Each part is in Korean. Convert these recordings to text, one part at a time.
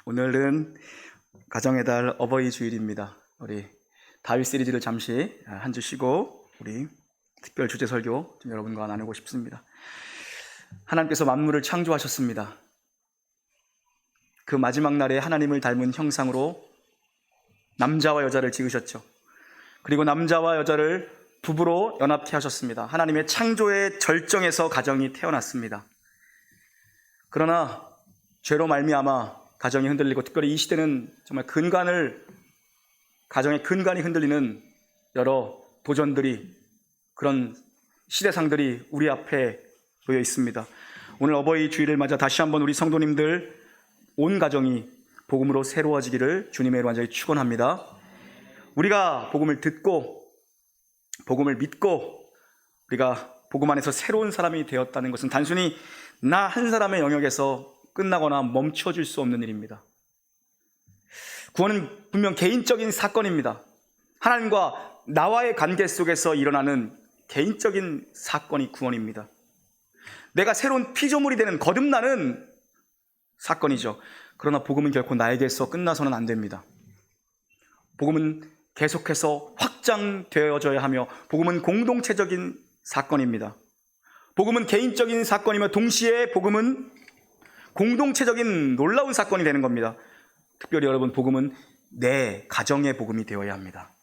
오늘은 가정의 달 어버이 주일입니다. 우리 다윗 시리즈를 잠시 한 주 쉬고 우리 특별 주제 설교 좀 여러분과 나누고 싶습니다. 하나님께서 만물을 창조하셨습니다. 그 마지막 날에 하나님을 닮은 형상으로 남자와 여자를 지으셨죠. 그리고 남자와 여자를 부부로 연합케 하셨습니다. 하나님의 창조의 절정에서 가정이 태어났습니다. 그러나 죄로 말미암아 가정이 흔들리고, 특별히 이 시대는 정말 가정의 근간이 흔들리는 여러 도전들이, 그런 시대상들이 우리 앞에 놓여 있습니다. 오늘 어버이 주일을 맞아 다시 한번 우리 성도님들 온 가정이 복음으로 새로워지기를 주님의 이름으로 간절히 축원합니다. 우리가 복음을 듣고 복음을 믿고 우리가 복음 안에서 새로운 사람이 되었다는 것은 단순히 나 한 사람의 영역에서 끝나거나 멈춰질 수 없는 일입니다. 구원은 분명 개인적인 사건입니다. 하나님과 나와의 관계 속에서 일어나는 개인적인 사건이 구원입니다. 내가 새로운 피조물이 되는 거듭나는 사건이죠. 그러나 복음은 결코 나에게서 끝나서는 안 됩니다. 복음은 계속해서 확장되어져야 하며, 복음은 공동체적인 사건입니다. 복음은 개인적인 사건이며 동시에 복음은 공동체적인 놀라운 사건이 되는 겁니다. 특별히 여러분, 복음은 내 가정의 복음이 되어야 합니다.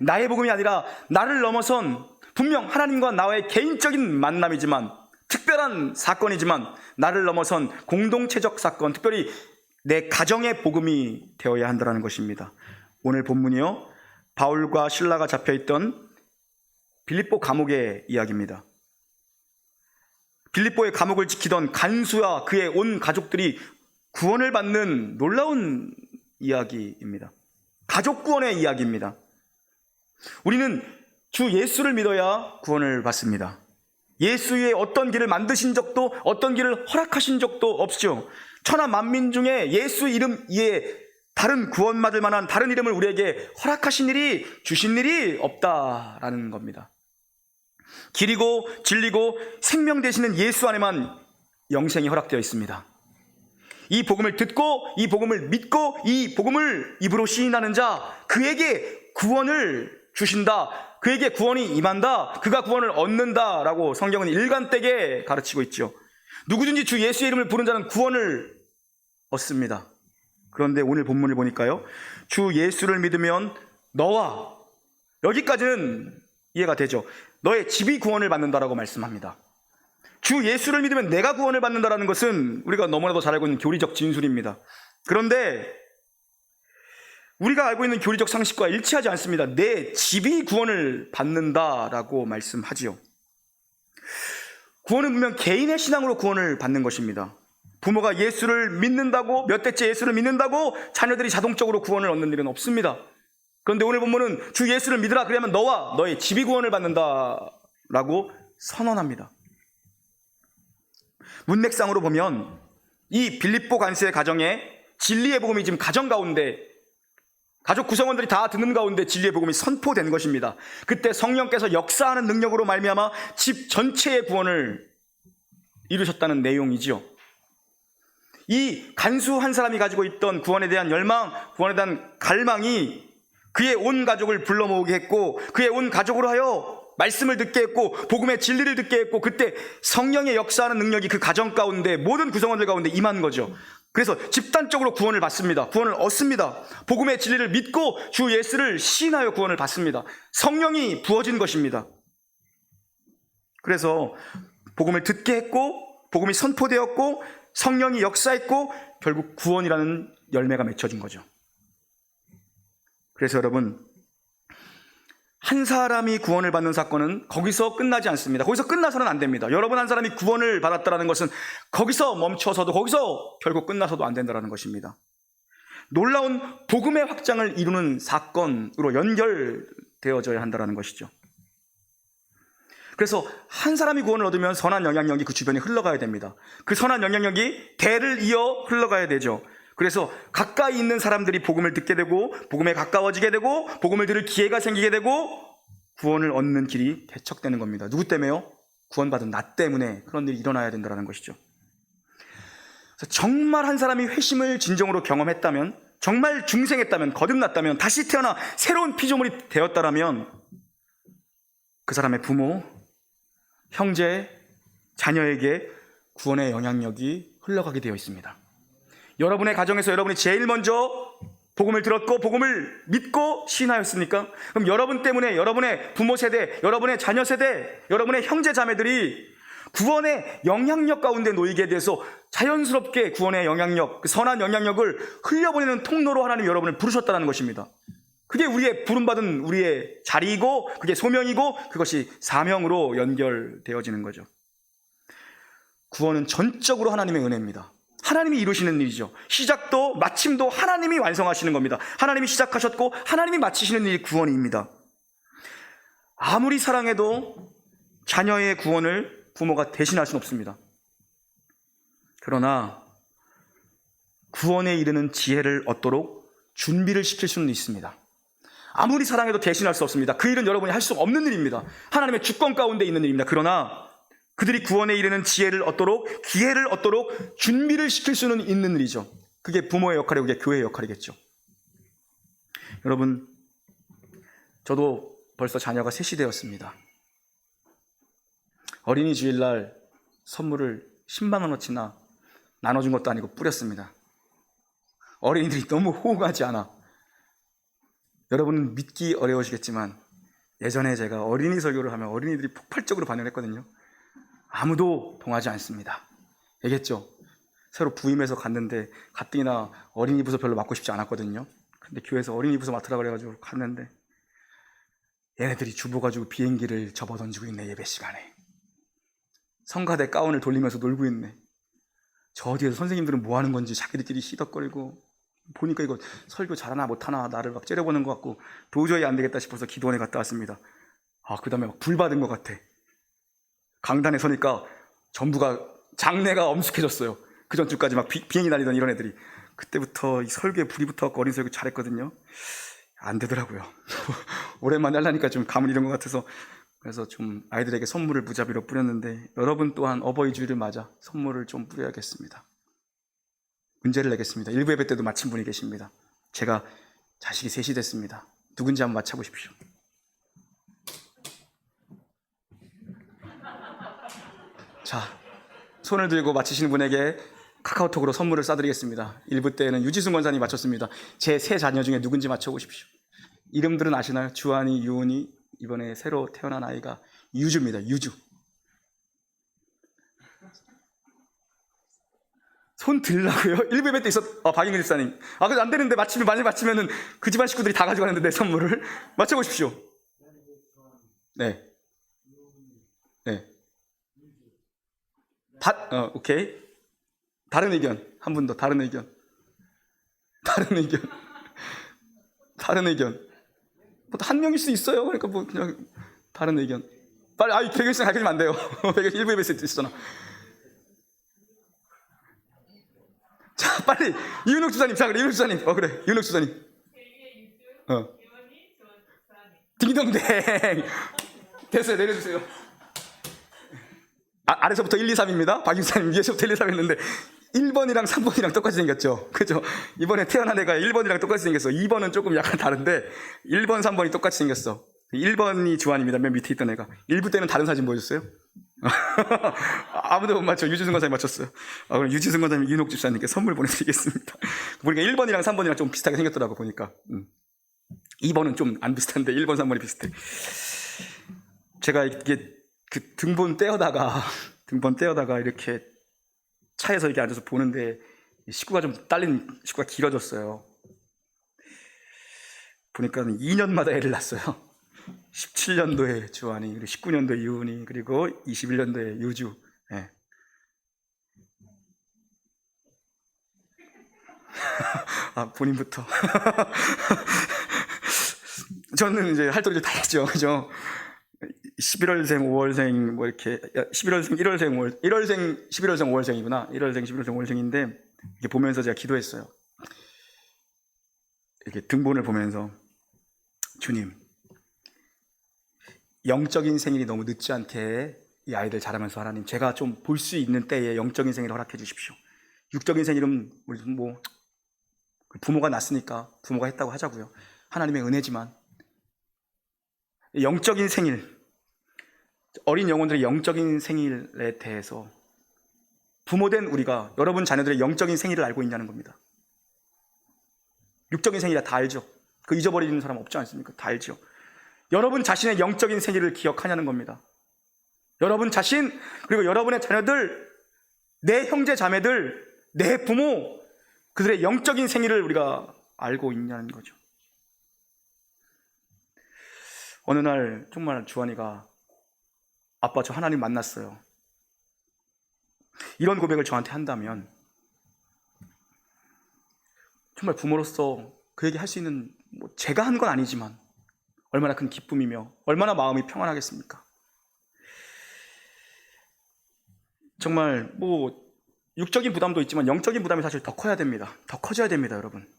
나의 복음이 아니라 나를 넘어선, 분명 하나님과 나의 개인적인 만남이지만, 특별한 사건이지만 나를 넘어선 공동체적 사건, 특별히 내 가정의 복음이 되어야 한다는 것입니다. 오늘 본문이요, 바울과 실라가 잡혀있던 빌립보 감옥의 이야기입니다. 빌립보의 감옥을 지키던 간수와 그의 온 가족들이 구원을 받는 놀라운 이야기입니다. 가족 구원의 이야기입니다. 우리는 주 예수를 믿어야 구원을 받습니다. 예수의 어떤 길을 만드신 적도, 어떤 길을 허락하신 적도 없죠. 천하 만민 중에 예수 이름 이에 다른 구원받을 만한 다른 이름을 우리에게 허락하신 일이, 주신 일이 없다라는 겁니다. 길이고 진리고 생명 되시는 예수 안에만 영생이 허락되어 있습니다. 이 복음을 듣고, 이 복음을 믿고, 이 복음을 입으로 시인하는 자, 그에게 구원을 주신다, 그에게 구원이 임한다, 그가 구원을 얻는다라고 성경은 일관되게 가르치고 있죠. 누구든지 주 예수의 이름을 부른 자는 구원을 얻습니다. 그런데 오늘 본문을 보니까요, 주 예수를 믿으면 너와, 여기까지는 이해가 되죠. 너의 집이 구원을 받는다라고 말씀합니다. 주 예수를 믿으면 내가 구원을 받는다라는 것은 우리가 너무나도 잘 알고 있는 교리적 진술입니다. 그런데 우리가 알고 있는 교리적 상식과 일치하지 않습니다. 내 집이 구원을 받는다라고 말씀하지요. 구원은 분명 개인의 신앙으로 구원을 받는 것입니다. 부모가 예수를 믿는다고, 몇 대째 예수를 믿는다고 자녀들이 자동적으로 구원을 얻는 일은 없습니다. 그런데 오늘 본문은 주 예수를 믿으라, 그러면 너와 너의 집이 구원을 받는다라고 선언합니다. 문맥상으로 보면 이 빌립보 간수의 가정에 진리의 복음이 지금 가정 가운데, 가족 구성원들이 다 듣는 가운데 진리의 복음이 선포된 것입니다. 그때 성령께서 역사하는 능력으로 말미암아 집 전체의 구원을 이루셨다는 내용이지요. 이 간수 한 사람이 가지고 있던 구원에 대한 열망, 구원에 대한 갈망이 그의 온 가족을 불러 모으게 했고, 그의 온 가족으로 하여 말씀을 듣게 했고, 복음의 진리를 듣게 했고, 그때 성령의 역사하는 능력이 그 가정 가운데, 모든 구성원들 가운데 임한 거죠. 그래서 집단적으로 구원을 받습니다. 구원을 얻습니다. 복음의 진리를 믿고 주 예수를 시인하여 구원을 받습니다. 성령이 부어진 것입니다. 그래서 복음을 듣게 했고, 복음이 선포되었고, 성령이 역사했고, 결국 구원이라는 열매가 맺혀진 거죠. 그래서 여러분, 한 사람이 구원을 받는 사건은 거기서 끝나지 않습니다. 거기서 끝나서는 안 됩니다. 여러분 한 사람이 구원을 받았다는 것은 거기서 멈춰서도, 거기서 결국 끝나서도 안 된다는 것입니다. 놀라운 복음의 확장을 이루는 사건으로 연결되어져야 한다는 것이죠. 그래서 한 사람이 구원을 얻으면 선한 영향력이 그 주변에 흘러가야 됩니다. 그 선한 영향력이 대를 이어 흘러가야 되죠. 그래서 가까이 있는 사람들이 복음을 듣게 되고, 복음에 가까워지게 되고, 복음을 들을 기회가 생기게 되고, 구원을 얻는 길이 개척되는 겁니다. 누구 때문에요? 구원받은 나 때문에 그런 일이 일어나야 된다는 것이죠. 그래서 정말 한 사람이 회심을 진정으로 경험했다면, 정말 중생했다면, 거듭났다면, 다시 태어나 새로운 피조물이 되었다라면 그 사람의 부모, 형제, 자녀에게 구원의 영향력이 흘러가게 되어 있습니다. 여러분의 가정에서 여러분이 제일 먼저 복음을 들었고 복음을 믿고 신하였습니까? 그럼 여러분 때문에 여러분의 부모 세대, 여러분의 자녀 세대, 여러분의 형제 자매들이 구원의 영향력 가운데 놓이게 돼서 자연스럽게 구원의 영향력, 그 선한 영향력을 흘려보내는 통로로 하나님 여러분을 부르셨다는 것입니다. 그게 우리의 부름받은 우리의 자리이고, 그게 소명이고, 그것이 사명으로 연결되어지는 거죠. 구원은 전적으로 하나님의 은혜입니다. 하나님이 이루시는 일이죠. 시작도 마침도 하나님이 완성하시는 겁니다. 하나님이 시작하셨고 하나님이 마치시는 일이 구원입니다. 아무리 사랑해도 자녀의 구원을 부모가 대신할 수는 없습니다. 그러나 구원에 이르는 지혜를 얻도록 준비를 시킬 수는 있습니다. 아무리 사랑해도 대신할 수 없습니다. 그 일은 여러분이 할 수 없는 일입니다. 하나님의 주권 가운데 있는 일입니다. 그러나 그들이 구원에 이르는 지혜를 얻도록, 기회를 얻도록 준비를 시킬 수는 있는 일이죠. 그게 부모의 역할이고 그게 교회의 역할이겠죠. 여러분, 저도 벌써 자녀가 셋이 되었습니다. 어린이 주일날 선물을 10만 원어치나 나눠준 것도 아니고 뿌렸습니다. 어린이들이 너무 호응하지 않아. 여러분은 믿기 어려우시겠지만 예전에 제가 어린이 설교를 하면 어린이들이 폭발적으로 반응했거든요. 아무도 동하지 않습니다. 얘기했죠. 새로 부임해서 갔는데 가뜩이나 어린이 부서 별로 맡고 싶지 않았거든요. 근데 교회에서 어린이 부서 맡으라 그래가지고 갔는데 얘네들이 주워가지고 비행기를 접어던지고 있네. 예배 시간에 성가대 가운을 돌리면서 놀고 있네. 저 뒤에서 선생님들은 뭐 하는 건지 자기들끼리 시덕거리고, 보니까 이거 설교 잘하나 못하나 나를 막 째려보는 것 같고 도저히 안 되겠다 싶어서 기도원에 갔다 왔습니다. 그 다음에 막 불 받은 것 같아. 강단에 서니까 전부가 장내가 엄숙해졌어요. 그 전주까지 막 비행기 날리던 이런 애들이. 그때부터 이 설교에 불이 붙어갖고 어린 설교 잘했거든요. 안 되더라고요. 오랜만에 하려니까 좀 감을 잃은 것 같아서. 그래서 좀 아이들에게 선물을 무자비로 뿌렸는데, 여러분 또한 어버이 주일을 맞아 선물을 좀 뿌려야겠습니다. 문제를 내겠습니다. 일부 예배 때도 마친 분이 계십니다. 제가 자식이 셋이 됐습니다. 누군지 한번 맞춰보십시오. 자, 손을 들고 맞히시는 분에게 카카오톡으로 선물을 싸드리겠습니다. 1부 때는 유지승 권사님이 맞췄습니다. 제 세 자녀 중에 누군지 맞춰보십시오. 이름들은 아시나요? 주한이, 유은이, 이번에 새로 태어난 아이가 유주입니다. 유주. 손 들라고요? 1부 예배 때 박인근 집사님. 그래도 안 되는데 많이 맞히면은 그 집안 식구들이 다 가져가는데 내 선물을. 맞춰보십시오. 네. 네. 오케이. 다른 의견. 한 분 더. 다른 의견. 한 명일 수 있어요. 그러니까 그냥 다른 의견. 빨리, 백일생 가르치면 안 돼요. 백일생 1부 예배 때 있었잖아. 자, 빨리. 이윤옥 주사님. 자, 그래. 이윤옥 주사님. 그래. 이윤옥 주사님. 딩동댕. 됐어요. 내려주세요. 아래서부터 1, 2, 3입니다. 박임사님 위에서부터 1, 2, 3 했는데 1번이랑 3번이랑 똑같이 생겼죠. 그죠? 이번에 태어난 애가 1번이랑 똑같이 생겼어. 2번은 조금 약간 다른데 1번, 3번이 똑같이 생겼어. 1번이 주한입니다. 맨 밑에 있던 애가. 1부 때는 다른 사진 보여줬어요? 아무도 못 맞춰. 유지승 권사님 맞췄어요. 그럼 유지승 권사님, 이윤옥 집사님께 선물 보내드리겠습니다. 보니까 1번이랑 3번이랑 좀 비슷하게 생겼더라고, 보니까. 2번은 좀 안 비슷한데 1번, 3번이 비슷해. 제가 이게 그 등본 떼어다가 이렇게 차에서 이렇게 앉아서 보는데 식구가 좀 딸린 식구가 길어졌어요. 보니까 2년마다 애를 낳았어요. 17년도에 주한이, 그리고 19년도에 유은이, 그리고 21년도에 유주. 네. 본인부터. 저는 이제 할 도리를 다 했죠. 그죠? 11월생, 5월생, 뭐 이렇게, 11월생, 1월생, 5월, 1월생, 11월생, 5월생이구나. 1월생, 11월생, 5월생인데, 이렇게 보면서 제가 기도했어요. 이렇게 등본을 보면서, 주님, 영적인 생일이 너무 늦지 않게 이 아이들 자라면서 하나님, 제가 좀 볼 수 있는 때에 영적인 생일을 허락해 주십시오. 육적인 생일은 뭐 부모가 낳았으니까 부모가 했다고 하자고요. 하나님의 은혜지만 영적인 생일, 어린 영혼들의 영적인 생일에 대해서 부모된 우리가 여러분 자녀들의 영적인 생일을 알고 있냐는 겁니다. 육적인 생일이야 다 알죠. 그 잊어버리는 사람 없지 않습니까? 다 알죠. 여러분 자신의 영적인 생일을 기억하냐는 겁니다. 여러분 자신, 그리고 여러분의 자녀들, 내 형제 자매들, 내 부모, 그들의 영적인 생일을 우리가 알고 있냐는 거죠. 어느 날 정말 주한이가 아빠 저 하나님 만났어요. 이런 고백을 저한테 한다면 정말 부모로서 그에게 할 수 있는 제가 한 건 아니지만 얼마나 큰 기쁨이며 얼마나 마음이 평안하겠습니까? 정말 육적인 부담도 있지만 영적인 부담이 사실 더 커야 됩니다. 더 커져야 됩니다, 여러분.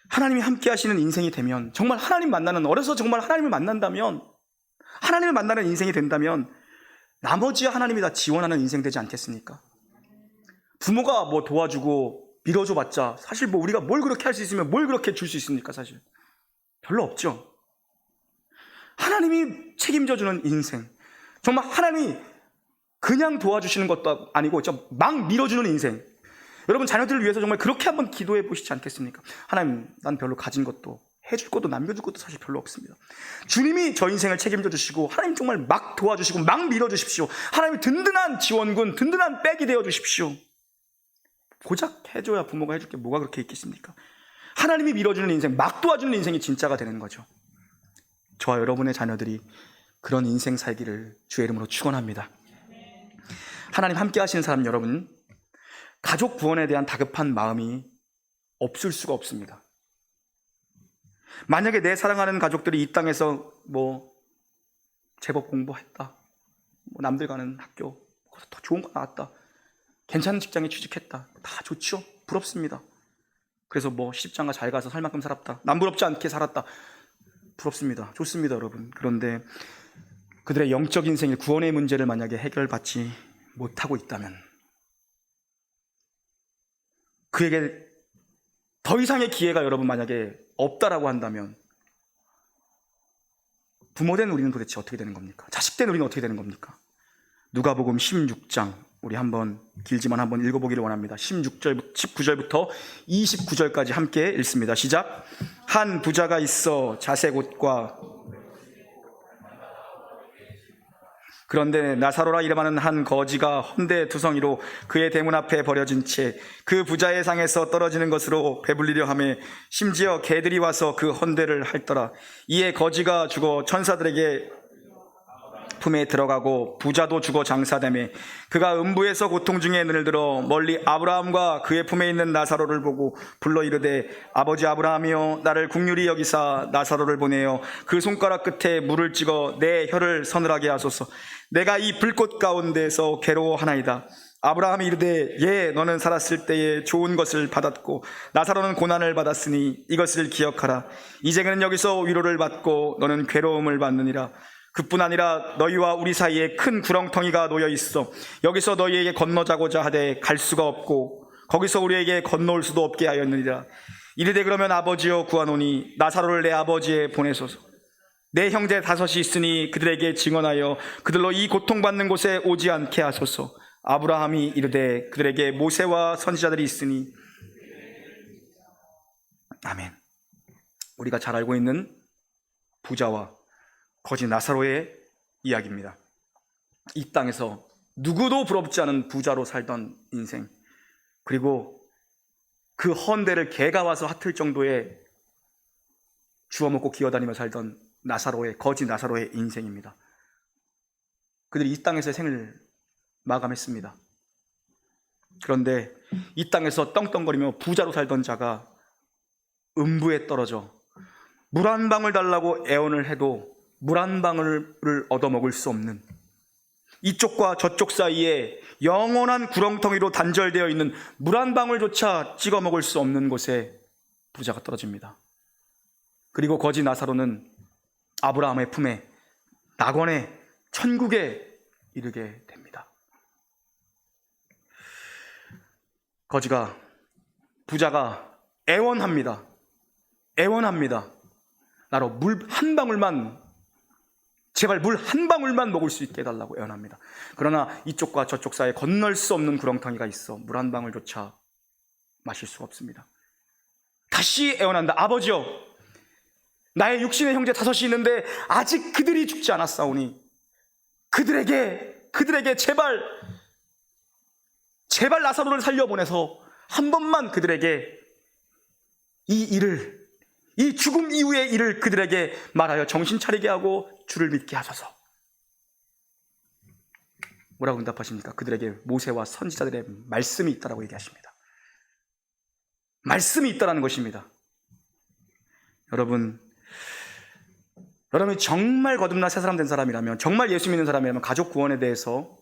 하나님이 함께 하시는 인생이 되면, 정말 하나님 만나는, 어려서 정말 하나님을 만난다면, 하나님을 만나는 인생이 된다면 나머지야 하나님이 다 지원하는 인생 되지 않겠습니까? 부모가 도와주고 밀어줘 봤자 사실 우리가 뭘 그렇게 할 수 있으면 뭘 그렇게 줄 수 있습니까? 사실 별로 없죠. 하나님이 책임져주는 인생, 정말 하나님이 그냥 도와주시는 것도 아니고 막 밀어주는 인생. 여러분 자녀들을 위해서 정말 그렇게 한번 기도해 보시지 않겠습니까? 하나님, 난 별로 가진 것도 해줄 것도 남겨줄 것도 사실 별로 없습니다. 주님이 저 인생을 책임져 주시고 하나님 정말 막 도와주시고 막 밀어주십시오. 하나님이 든든한 지원군, 든든한 백이 되어 주십시오. 고작 해줘야 부모가 해줄 게 뭐가 그렇게 있겠습니까? 하나님이 밀어주는 인생, 막 도와주는 인생이 진짜가 되는 거죠. 저와 여러분의 자녀들이 그런 인생 살기를 주의 이름으로 축원합니다. 하나님 함께 하시는 사람 여러분, 가족 구원에 대한 다급한 마음이 없을 수가 없습니다. 만약에 내 사랑하는 가족들이 이 땅에서 제법 공부했다, 남들 가는 학교 더 좋은 거 나왔다, 괜찮은 직장에 취직했다, 다 좋죠. 부럽습니다. 그래서 시집장가 잘 가서 살 만큼 살았다, 남부럽지 않게 살았다, 부럽습니다. 좋습니다, 여러분. 그런데 그들의 영적 인생의 구원의 문제를 만약에 해결받지 못하고 있다면, 그에게 더 이상의 기회가 여러분 만약에 없다라고 한다면, 부모된 우리는 도대체 어떻게 되는 겁니까? 자식된 우리는 어떻게 되는 겁니까? 누가복음 16장, 우리 길지만 한번 읽어보기를 원합니다. 19절부터 29절까지 함께 읽습니다. 시작. 한 부자가 있어 자색 옷과, 그런데 나사로라 이름하는 한 거지가 헌데 두성이로 그의 대문 앞에 버려진 채 그 부자의 상에서 떨어지는 것으로 배불리려 하며 심지어 개들이 와서 그 헌데를 핥더라. 이에 거지가 죽어 천사들에게 품에 들어가고 부자도 죽어 장사되매 그가 음부에서 고통 중에 눈을 들어 멀리 아브라함과 그의 품에 있는 나사로를 보고 불러 이르되 아버지 아브라함이여 나를 긍휼히 여기사 나사로를 보내어 그 손가락 끝에 물을 찍어 내 혀를 서늘하게 하소서. 내가 이 불꽃 가운데서 괴로워하나이다. 아브라함이 이르되 예, 너는 살았을 때에 좋은 것을 받았고 나사로는 고난을 받았으니 이것을 기억하라. 이제 그는 여기서 위로를 받고 너는 괴로움을 받느니라. 그뿐 아니라 너희와 우리 사이에 큰 구렁텅이가 놓여 있어 여기서 너희에게 건너자고자 하되 갈 수가 없고 거기서 우리에게 건너올 수도 없게 하였느니라. 이르되 그러면 아버지여 구하노니 나사로를 내 아버지에 보내소서. 내 형제 5이 있으니 그들에게 증언하여 그들로 이 고통받는 곳에 오지 않게 하소서. 아브라함이 이르되 그들에게 모세와 선지자들이 있으니. 아멘. 우리가 잘 알고 있는 부자와 거지 나사로의 이야기입니다. 이 땅에서 누구도 부럽지 않은 부자로 살던 인생, 그리고 그 헌대를 개가 와서 핥을 정도의 주워먹고 기어다니며 살던 거지 나사로의 인생입니다. 그들이 이 땅에서의 생을 마감했습니다. 그런데 이 땅에서 떵떵거리며 부자로 살던 자가 음부에 떨어져 물 한 방울 달라고 애원을 해도 물 한 방울을 얻어먹을 수 없는, 이쪽과 저쪽 사이에 영원한 구렁텅이로 단절되어 있는 물 한 방울조차 찍어 먹을 수 없는 곳에 부자가 떨어집니다. 그리고 거지 나사로는 아브라함의 품에, 낙원에, 천국에 이르게 됩니다. 거지가, 부자가 애원합니다. 애원합니다. 나로 물 한 방울만, 제발 물 한 방울만 먹을 수 있게 해달라고 애원합니다. 그러나 이쪽과 저쪽 사이에 건널 수 없는 구렁텅이가 있어 물 한 방울조차 마실 수가 없습니다. 다시 애원한다. 아버지여, 나의 육신의 형제 5이 있는데 아직 그들이 죽지 않았사오니 그들에게 제발 나사로를 살려보내서 한 번만 그들에게 이 죽음 이후의 일을 그들에게 말하여 정신 차리게 하고 주를 믿게 하소서. 뭐라고 응답하십니까? 그들에게 모세와 선지자들의 말씀이 있다라고 얘기하십니다. 말씀이 있다라는 것입니다. 여러분이 정말 거듭나 새 사람 된 사람이라면, 정말 예수 믿는 사람이라면 가족 구원에 대해서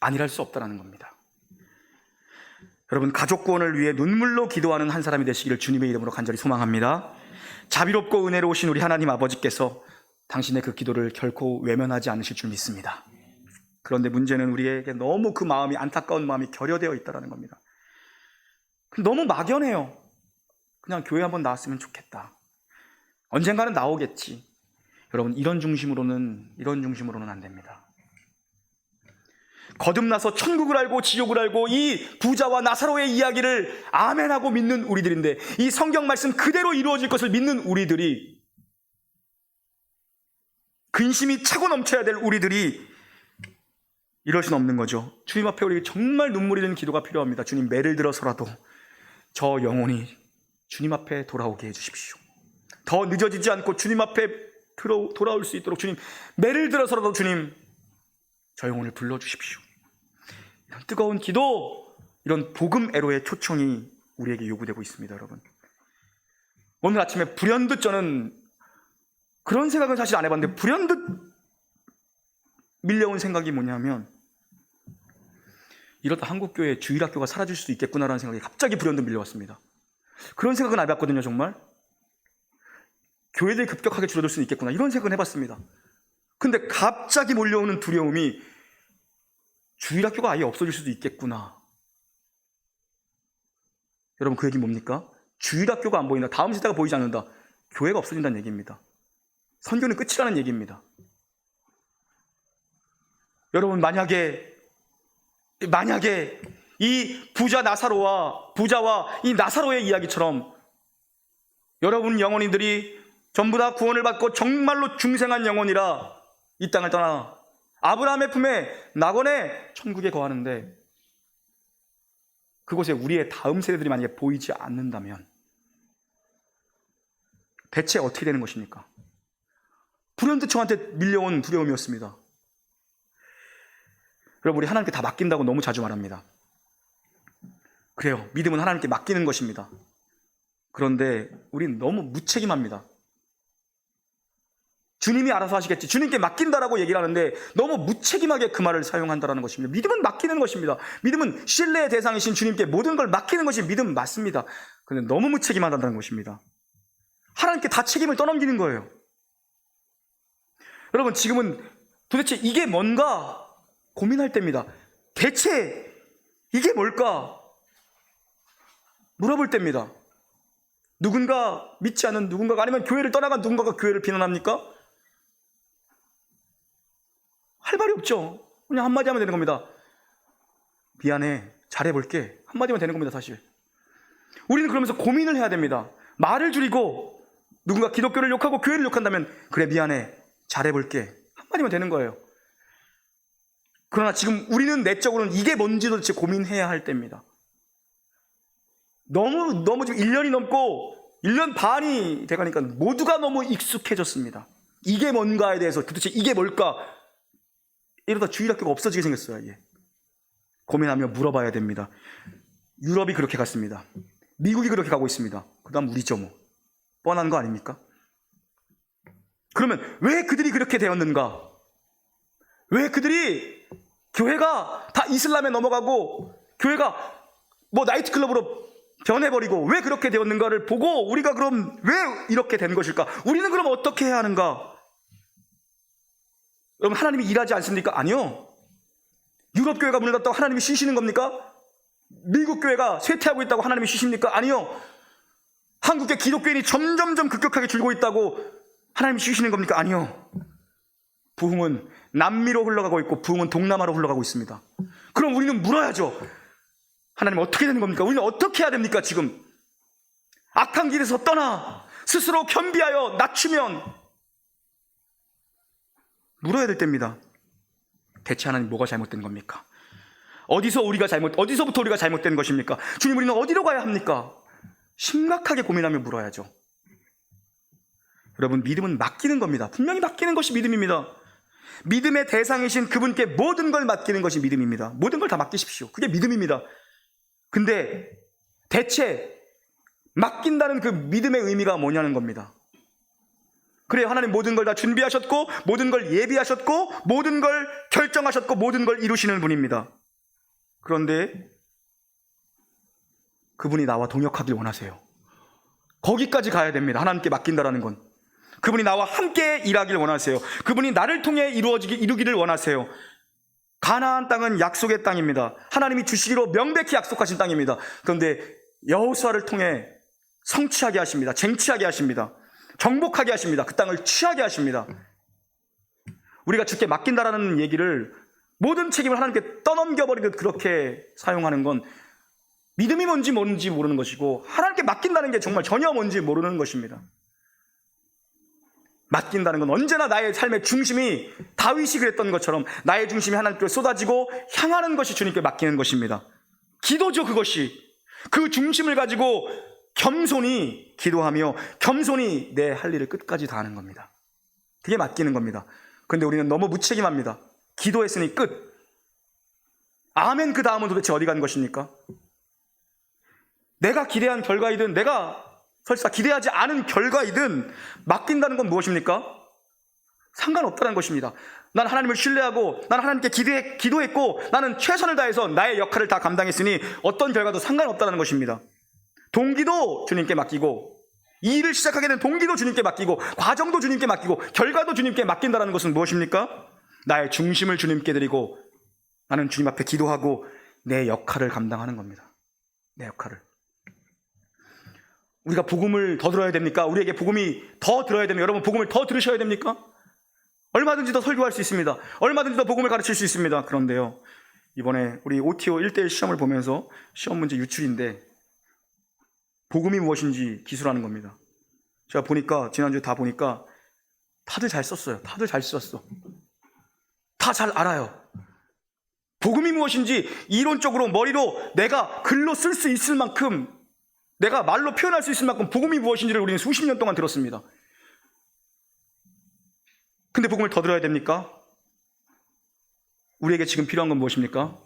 아니랄 수 없다는 겁니다. 여러분, 가족 구원을 위해 눈물로 기도하는 한 사람이 되시기를 주님의 이름으로 간절히 소망합니다. 자비롭고 은혜로우신 우리 하나님 아버지께서 당신의 그 기도를 결코 외면하지 않으실 줄 믿습니다. 그런데 문제는 우리에게 너무 그 마음이, 안타까운 마음이 결여되어 있다는 겁니다. 너무 막연해요. 그냥 교회 한번 나왔으면 좋겠다. 언젠가는 나오겠지. 여러분, 이런 중심으로는 안 됩니다. 거듭나서 천국을 알고 지옥을 알고 이 부자와 나사로의 이야기를 아멘하고 믿는 우리들인데, 이 성경 말씀 그대로 이루어질 것을 믿는 우리들이, 근심이 차고 넘쳐야 될 우리들이 이럴 수는 없는 거죠. 주님 앞에 우리 정말 눈물이 드는 기도가 필요합니다. 주님, 매를 들어서라도 저 영혼이 주님 앞에 돌아오게 해주십시오. 더 늦어지지 않고 주님 앞에 돌아올 수 있도록 주님, 매를 들어서라도 주님, 저 영혼을 불러주십시오. 이런 뜨거운 기도, 이런 복음 애로의 초청이 우리에게 요구되고 있습니다. 여러분, 오늘 아침에 불현듯, 저는 그런 생각은 사실 안 해봤는데 불현듯 밀려온 생각이 뭐냐면, 이러다 한국교회 주일학교가 사라질 수도 있겠구나라는 생각이 갑자기 불현듯 밀려왔습니다. 그런 생각은 안 해봤거든요. 정말 교회들이 급격하게 줄어들 수는 있겠구나, 이런 생각은 해봤습니다. 근데 갑자기 몰려오는 두려움이 주일학교가 아예 없어질 수도 있겠구나. 여러분, 그 얘기 뭡니까? 주일학교가 안 보인다, 다음 세대가 보이지 않는다, 교회가 없어진다는 얘기입니다. 선교는 끝이라는 얘기입니다. 여러분, 만약에 이 부자와 이 나사로의 이야기처럼 여러분 영혼인들이 전부 다 구원을 받고 정말로 중생한 영혼이라 이 땅을 떠나 아브라함의 품에 낙원의 천국에 거하는데, 그곳에 우리의 다음 세대들이 만약에 보이지 않는다면 대체 어떻게 되는 것입니까? 불현듯 저한테 밀려온 두려움이었습니다. 여러분, 우리 하나님께 다 맡긴다고 너무 자주 말합니다. 그래요, 믿음은 하나님께 맡기는 것입니다. 그런데 우린 너무 무책임합니다. 주님이 알아서 하시겠지, 주님께 맡긴다라고 얘기를 하는데 너무 무책임하게 그 말을 사용한다는 것입니다. 믿음은 맡기는 것입니다. 믿음은 신뢰의 대상이신 주님께 모든 걸 맡기는 것이 믿음 맞습니다. 그런데 너무 무책임하다는 것입니다. 하나님께 다 책임을 떠넘기는 거예요. 여러분, 지금은 도대체 이게 뭔가 고민할 때입니다. 대체 이게 뭘까 물어볼 때입니다. 누군가 믿지 않는 누군가가, 아니면 교회를 떠나간 누군가가 교회를 비난합니까? 할 말이 없죠. 그냥 한마디 하면 되는 겁니다. 미안해, 잘해볼게, 한마디면 되는 겁니다. 사실 우리는 그러면서 고민을 해야 됩니다. 말을 줄이고 누군가 기독교를 욕하고 교회를 욕한다면, 그래 미안해, 잘해볼게, 한마디면 되는 거예요. 그러나 지금 우리는 내적으로는 이게 뭔지도 도대체 고민해야 할 때입니다. 너무 지금 1년이 넘고 1년 반이 돼가니까 모두가 너무 익숙해졌습니다. 이게 뭔가에 대해서, 도대체 이게 뭘까? 이러다 주일학교가 없어지게 생겼어요. 이게 고민하며 물어봐야 됩니다. 유럽이 그렇게 갔습니다. 미국이 그렇게 가고 있습니다. 그 다음 우리죠. 뭐 뻔한 거 아닙니까? 그러면 왜 그들이 그렇게 되었는가? 왜 그들이, 교회가 다 이슬람에 넘어가고 교회가 뭐 나이트클럽으로 변해버리고 왜 그렇게 되었는가를 보고 우리가 그럼 왜 이렇게 된 것일까? 우리는 그럼 어떻게 해야 하는가? 여러분, 하나님이 일하지 않습니까? 아니요. 유럽 교회가 문을 닫다고 하나님이 쉬시는 겁니까? 미국 교회가 쇠퇴하고 있다고 하나님이 쉬십니까? 아니요. 한국의 기독교인이 점점점 급격하게 줄고 있다고 하나님이 쉬시는 겁니까? 아니요. 부흥은 남미로 흘러가고 있고 부흥은 동남아로 흘러가고 있습니다. 그럼 우리는 물어야죠. 하나님 어떻게 되는 겁니까? 우리는 어떻게 해야 됩니까? 지금 악한 길에서 떠나 스스로 겸비하여 낮추면 물어야 될 때입니다. 대체 하나님 뭐가 잘못된 겁니까? 어디서부터 우리가 잘못된 것입니까? 주님, 우리는 어디로 가야 합니까? 심각하게 고민하며 물어야죠. 여러분, 믿음은 맡기는 겁니다. 분명히 맡기는 것이 믿음입니다. 믿음의 대상이신 그분께 모든 걸 맡기는 것이 믿음입니다. 모든 걸 다 맡기십시오. 그게 믿음입니다. 근데 대체 맡긴다는 그 믿음의 의미가 뭐냐는 겁니다. 그래요, 하나님 모든 걸 다 준비하셨고 모든 걸 예비하셨고 모든 걸 결정하셨고 모든 걸 이루시는 분입니다. 그런데 그분이 나와 동역하길 원하세요. 거기까지 가야 됩니다. 하나님께 맡긴다라는 건 그분이 나와 함께 일하길 원하세요. 그분이 나를 통해 이루기를 원하세요. 가나안 땅은 약속의 땅입니다. 하나님이 주시기로 명백히 약속하신 땅입니다. 그런데 여호수아를 통해 성취하게 하십니다. 쟁취하게 하십니다. 정복하게 하십니다. 그 땅을 취하게 하십니다. 우리가 주께 맡긴다라는 얘기를 모든 책임을 하나님께 떠넘겨버리듯 그렇게 사용하는 건 믿음이 뭔지 모르는 것이고 하나님께 맡긴다는 게 정말 전혀 뭔지 모르는 것입니다. 맡긴다는 건 언제나 나의 삶의 중심이 다윗이 그랬던 것처럼 나의 중심이 하나님께 쏟아지고 향하는 것이 주님께 맡기는 것입니다. 기도죠, 그것이. 그 중심을 가지고 겸손히 기도하며 겸손히 내 할 일을 끝까지 다하는 겁니다. 그게 맡기는 겁니다. 그런데 우리는 너무 무책임합니다. 기도했으니 끝. 아멘, 그 다음은 도대체 어디 간 것입니까? 내가 기대한 결과이든 내가 설사 기대하지 않은 결과이든 맡긴다는 건 무엇입니까? 상관없다는 것입니다. 난 하나님을 신뢰하고 난 하나님께 기도했고 나는 최선을 다해서 나의 역할을 다 감당했으니 어떤 결과도 상관없다는 것입니다. 동기도 주님께 맡기고 이 일을 시작하게 된 동기도 주님께 맡기고 과정도 주님께 맡기고 결과도 주님께 맡긴다는 것은 무엇입니까? 나의 중심을 주님께 드리고 나는 주님 앞에 기도하고 내 역할을 감당하는 겁니다. 내 역할을. 우리가 복음을 더 들어야 됩니까? 우리에게 복음이 더 들어야 됩니까? 여러분, 복음을 더 들으셔야 됩니까? 얼마든지 더 설교할 수 있습니다. 얼마든지 더 복음을 가르칠 수 있습니다. 그런데요, 이번에 우리 OTO 1:1 시험을 보면서 시험 문제 유출인데 복음이 무엇인지 기술하는 겁니다. 제가 보니까 지난주에 다 보니까 다들 잘 썼어요. 다들 잘 썼어. 다 잘 알아요. 복음이 무엇인지 이론적으로 머리로 내가 글로 쓸 수 있을 만큼 내가 말로 표현할 수 있을 만큼 복음이 무엇인지를 우리는 수십 년 동안 들었습니다. 근데 복음을 더 들어야 됩니까? 우리에게 지금 필요한 건 무엇입니까?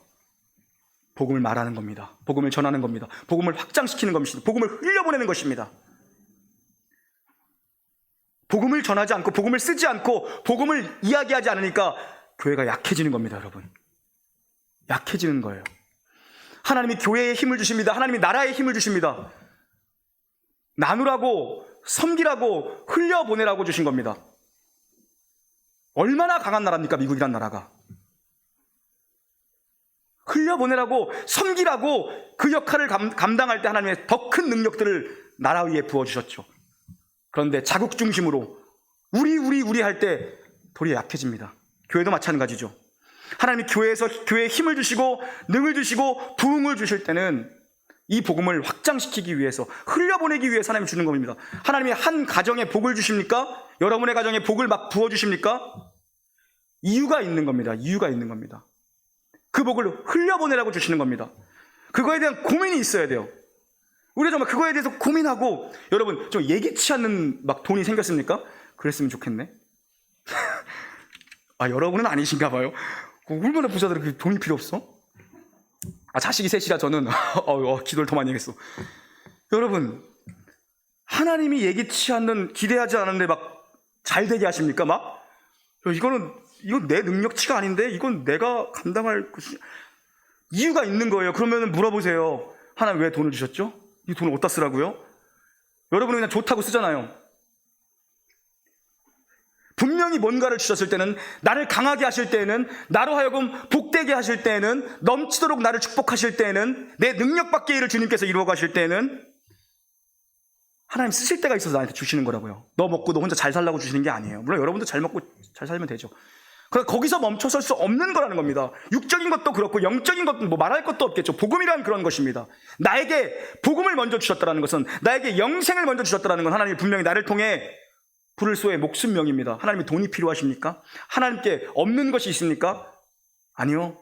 복음을 말하는 겁니다. 복음을 전하는 겁니다. 복음을 확장시키는 것입니다. 복음을 흘려보내는 것입니다. 복음을 전하지 않고 복음을 쓰지 않고 복음을 이야기하지 않으니까 교회가 약해지는 겁니다, 여러분. 약해지는 거예요. 하나님이 교회에 힘을 주십니다. 하나님이 나라에 힘을 주십니다. 나누라고, 섬기라고, 흘려보내라고 주신 겁니다. 얼마나 강한 나라입니까, 미국이란 나라가. 흘려보내라고, 섬기라고 그 역할을 감당할 때 하나님의 더 큰 능력들을 나라 위에 부어주셨죠. 그런데 자국 중심으로 우리 할 때 도리어 약해집니다. 교회도 마찬가지죠. 하나님이 교회에 힘을 주시고 능을 주시고 부흥을 주실 때는 이 복음을 확장시키기 위해서 흘려보내기 위해서 하나님이 주는 겁니다. 하나님이 한 가정에 복을 주십니까? 여러분의 가정에 복을 막 부어주십니까? 이유가 있는 겁니다. 이유가 있는 겁니다. 그 복을 흘려보내라고 주시는 겁니다. 그거에 대한 고민이 있어야 돼요. 우리가 정말 그거에 대해서 고민하고, 여러분 좀 예기치 않는 막 돈이 생겼습니까? 그랬으면 좋겠네. 아, 여러분은 아니신가 봐요. 얼마나 부자들은 그 돈이 필요 없어? 자식이 셋이라 저는 기도를 더 많이 하겠어. 여러분, 하나님이 예기치 않는, 기대하지 않았는데 막 잘 되게 하십니까? 막 이건 내 능력치가 아닌데 이건 내가 감당할 것이, 이유가 있는 거예요. 그러면 물어보세요. 하나님 왜 돈을 주셨죠? 이 돈을 어디다 쓰라고요? 여러분은 그냥 좋다고 쓰잖아요. 분명히 뭔가를 주셨을 때는, 나를 강하게 하실 때에는, 나로 하여금 복되게 하실 때에는, 넘치도록 나를 축복하실 때에는, 내 능력 밖의 일을 주님께서 이루어 가실 때에는 하나님 쓰실 때가 있어서 나한테 주시는 거라고요. 너 먹고 너 혼자 잘 살라고 주시는 게 아니에요. 물론 여러분도 잘 먹고 잘 살면 되죠. 그러나 거기서 멈춰설 수 없는 거라는 겁니다. 육적인 것도 그렇고 영적인 것도 뭐 말할 것도 없겠죠. 복음이란 그런 것입니다. 나에게 복음을 먼저 주셨다는 것은, 나에게 영생을 먼저 주셨다는 건 하나님이 분명히 나를 통해 부를 소의 목숨명입니다. 하나님이 돈이 필요하십니까? 하나님께 없는 것이 있습니까? 아니요.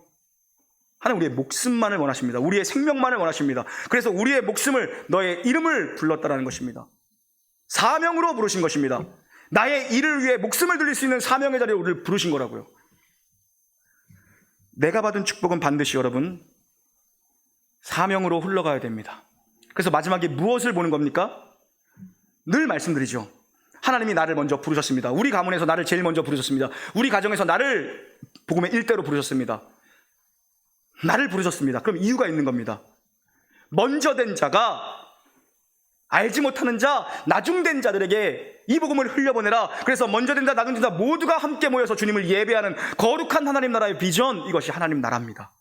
하나님 우리의 목숨만을 원하십니다. 우리의 생명만을 원하십니다. 그래서 우리의 목숨을, 너의 이름을 불렀다라는 것입니다. 사명으로 부르신 것입니다. 나의 일을 위해 목숨을 들릴 수 있는 사명의 자리에 우리를 부르신 거라고요. 내가 받은 축복은 반드시 여러분 사명으로 흘러가야 됩니다. 그래서 마지막에 무엇을 보는 겁니까? 늘 말씀드리죠. 하나님이 나를 먼저 부르셨습니다. 우리 가문에서 나를 제일 먼저 부르셨습니다. 우리 가정에서 나를 복음의 일대로 부르셨습니다. 나를 부르셨습니다. 그럼 이유가 있는 겁니다. 먼저 된 자가 알지 못하는 자, 나중된 자들에게 이 복음을 흘려보내라. 그래서 먼저 된 자, 나중된 자 모두가 함께 모여서 주님을 예배하는 거룩한 하나님 나라의 비전, 이것이 하나님 나라입니다.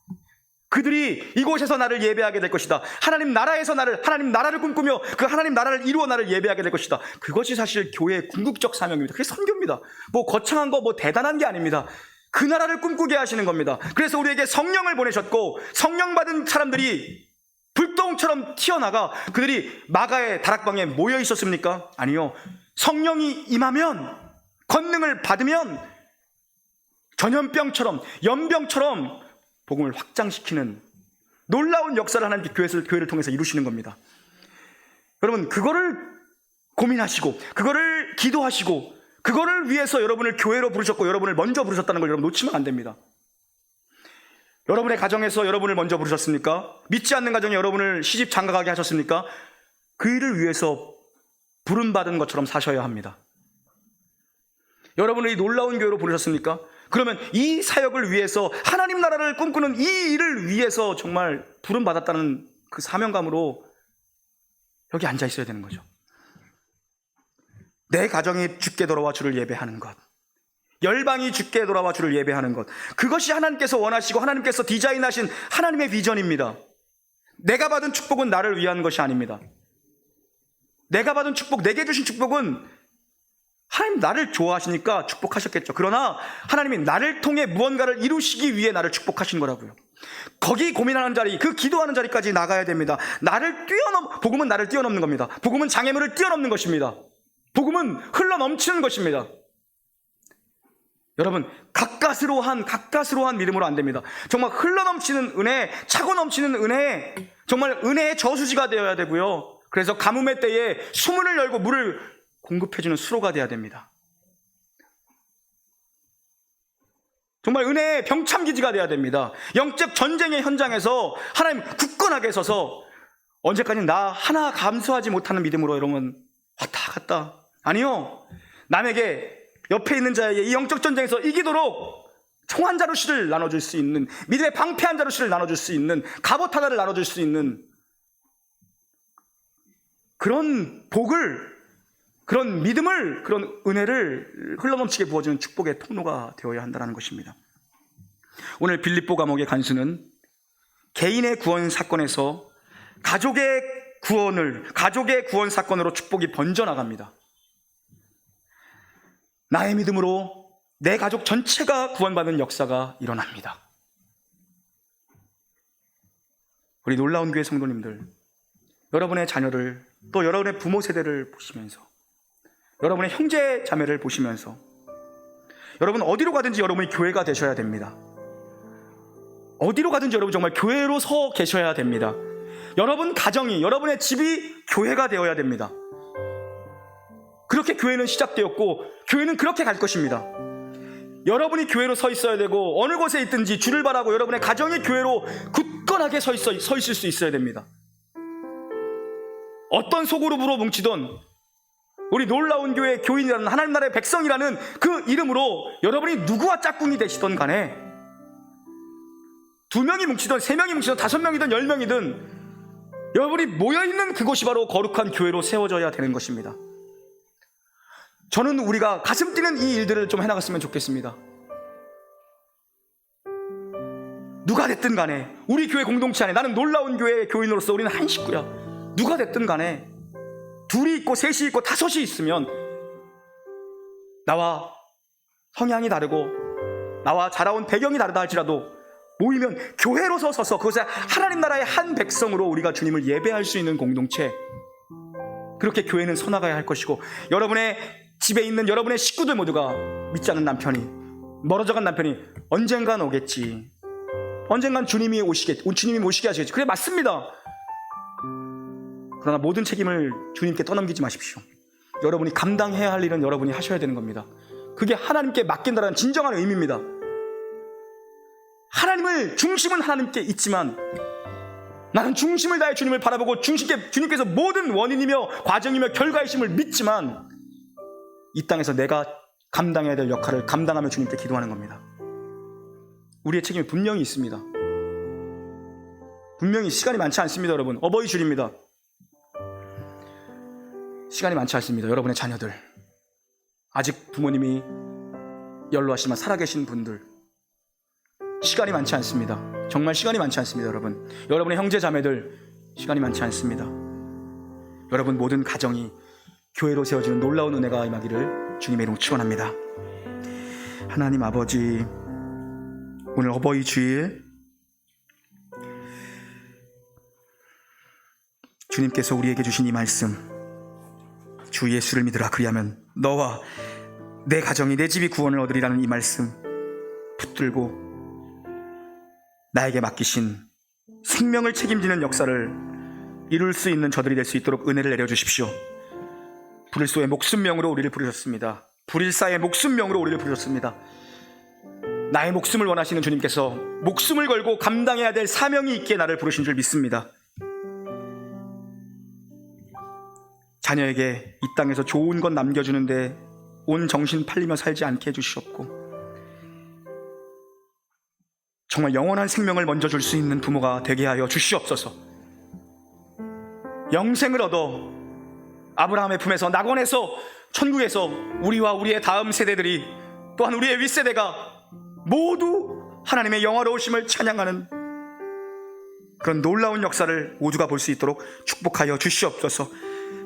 그들이 이곳에서 나를 예배하게 될 것이다. 하나님 나라에서 하나님 나라를 꿈꾸며 그 하나님 나라를 이루어 나를 예배하게 될 것이다. 그것이 사실 교회의 궁극적 사명입니다. 그게 선교입니다. 뭐 거창한 거, 뭐 대단한 게 아닙니다. 그 나라를 꿈꾸게 하시는 겁니다. 그래서 우리에게 성령을 보내셨고, 성령 받은 사람들이 불똥처럼 튀어나가 그들이 마가의 다락방에 모여 있었습니까? 아니요. 성령이 임하면, 권능을 받으면 전염병처럼, 연병처럼 복음을 확장시키는 놀라운 역사를 하나님께 교회를 통해서 이루시는 겁니다. 여러분, 그거를 고민하시고, 그거를 기도하시고, 그거를 위해서 여러분을 교회로 부르셨고 여러분을 먼저 부르셨다는 걸 여러분 놓치면 안 됩니다. 여러분의 가정에서 여러분을 먼저 부르셨습니까? 믿지 않는 가정에 여러분을 시집 장가가게 하셨습니까? 그 일을 위해서 부름받은 것처럼 사셔야 합니다. 여러분을 이 놀라운 교회로 부르셨습니까? 그러면 이 사역을 위해서, 하나님 나라를 꿈꾸는 이 일을 위해서 정말 부름받았다는 그 사명감으로 여기 앉아 있어야 되는 거죠. 내 가정이 주께 돌아와 주를 예배하는 것, 열방이 주께 돌아와 주를 예배하는 것, 그것이 하나님께서 원하시고 하나님께서 디자인하신 하나님의 비전입니다. 내가 받은 축복은 나를 위한 것이 아닙니다. 내가 받은 축복, 내게 주신 축복은 하나님 나를 좋아하시니까 축복하셨겠죠. 그러나 하나님이 나를 통해 무언가를 이루시기 위해 나를 축복하신 거라고요. 거기 고민하는 자리, 그 기도하는 자리까지 나가야 됩니다. 복음은 나를 뛰어넘는 겁니다. 복음은 장애물을 뛰어넘는 것입니다. 복음은 흘러넘치는 것입니다. 여러분, 가까스로 한 믿음으로 안 됩니다. 정말 흘러넘치는 은혜, 차고 넘치는 은혜, 정말 은혜의 저수지가 되어야 되고요. 그래서 가뭄의 때에 수문을 열고 물을 공급해주는 수로가 되어야 됩니다. 정말 은혜의 병참기지가 되어야 됩니다. 영적 전쟁의 현장에서 하나님 굳건하게 서서 언제까지 나 하나 감수하지 못하는 믿음으로 여러분 왔다 갔다. 아니요. 남에게, 옆에 있는 자에게 이 영적 전쟁에서 이기도록 총 한 자루씩을 나눠줄 수 있는, 믿음의 방패 한 자루씩을 나눠줄 수 있는, 갑옷 하나를 나눠줄 수 있는 그런 복을, 그런 믿음을, 그런 은혜를 흘러넘치게 부어주는 축복의 통로가 되어야 한다는 것입니다. 오늘 빌립보 감옥의 간수는 개인의 구원 사건에서 가족의 구원 사건으로 축복이 번져나갑니다. 나의 믿음으로 내 가족 전체가 구원받는 역사가 일어납니다. 우리 놀라운 교회 성도님들, 여러분의 자녀를, 또 여러분의 부모 세대를 보시면서, 여러분의 형제 자매를 보시면서, 여러분 어디로 가든지 여러분이 교회가 되셔야 됩니다. 어디로 가든지 여러분 정말 교회로 서 계셔야 됩니다. 여러분 가정이, 여러분의 집이 교회가 되어야 됩니다. 그렇게 교회는 시작되었고 교회는 그렇게 갈 것입니다. 여러분이 교회로 서 있어야 되고, 어느 곳에 있든지 주를 바라고 여러분의 가정이 교회로 굳건하게 서 있을 수 있어야 됩니다. 어떤 소그룹으로 뭉치던 우리 놀라운 교회 교인이라는, 하나님 나라의 백성이라는 그 이름으로 여러분이 누구와 짝꿍이 되시던 간에, 2명이 뭉치던 3명이 뭉치던 5명이든 10명이든 여러분이 모여있는 그곳이 바로 거룩한 교회로 세워져야 되는 것입니다. 저는 우리가 가슴 뛰는 이 일들을 좀 해나갔으면 좋겠습니다. 누가 됐든 간에 우리 교회 공동체 안에, 나는 놀라운 교회의 교인으로서 우리는 한 식구야. 누가 됐든 간에 둘이 있고 셋이 있고 다섯이 있으면 나와 성향이 다르고 나와 자라온 배경이 다르다 할지라도 모이면 교회로서 서서 그것에 하나님 나라의 한 백성으로 우리가 주님을 예배할 수 있는 공동체, 그렇게 교회는 서나가야 할 것이고, 여러분의 집에 있는 여러분의 식구들 모두가 믿지 않는 남편이, 멀어져간 남편이 언젠간 오겠지, 언젠간 주님이 모시게 하시겠지. 그래, 맞습니다. 그러나 모든 책임을 주님께 떠넘기지 마십시오. 여러분이 감당해야 할 일은 여러분이 하셔야 되는 겁니다. 그게 하나님께 맡긴다는 진정한 의미입니다. 중심은 하나님께 있지만 나는 중심을 다해 주님을 바라보고 주님께서 모든 원인이며 과정이며 결과이심을 믿지만 이 땅에서 내가 감당해야 될 역할을 감당하며 주님께 기도하는 겁니다. 우리의 책임이 분명히 있습니다. 분명히 시간이 많지 않습니다. 여러분, 어버이 줄입니다. 시간이 많지 않습니다. 여러분의 자녀들, 아직 부모님이 연로하시지만 살아계신 분들, 시간이 많지 않습니다. 정말 시간이 많지 않습니다. 여러분의 형제 자매들, 시간이 많지 않습니다. 여러분 모든 가정이 교회로 세워지는 놀라운 은혜가 임하기를 주님의 이름으로 축원합니다. 하나님 아버지, 오늘 어버이 주일 주님께서 우리에게 주신 이 말씀, 주 예수를 믿으라 그리하면 너와 내 가정이, 내 집이 구원을 얻으리라는 이 말씀 붙들고 나에게 맡기신 생명을 책임지는 역사를 이룰 수 있는 저들이 될 수 있도록 은혜를 내려주십시오. 불일소의 목숨명으로 우리를 부르셨습니다. 불일사의 목숨명으로 우리를 부르셨습니다. 나의 목숨을 원하시는 주님께서 목숨을 걸고 감당해야 될 사명이 있기에 나를 부르신 줄 믿습니다. 자녀에게 이 땅에서 좋은 것 남겨주는데 온 정신 팔리며 살지 않게 해주시옵고, 정말 영원한 생명을 먼저 줄 수 있는 부모가 되게 하여 주시옵소서. 영생을 얻어 아브라함의 품에서, 낙원에서, 천국에서 우리와 우리의 다음 세대들이, 또한 우리의 윗세대가 모두 하나님의 영화로우심을 찬양하는 그런 놀라운 역사를 모두가 볼 수 있도록 축복하여 주시옵소서.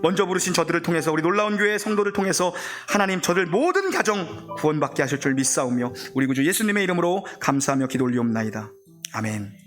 먼저 부르신 저들을 통해서, 우리 놀라운 교회의 성도를 통해서 하나님 저들 모든 가정 구원받게 하실 줄 믿사오며 우리 구주 예수님의 이름으로 감사하며 기도 올리옵나이다. 아멘.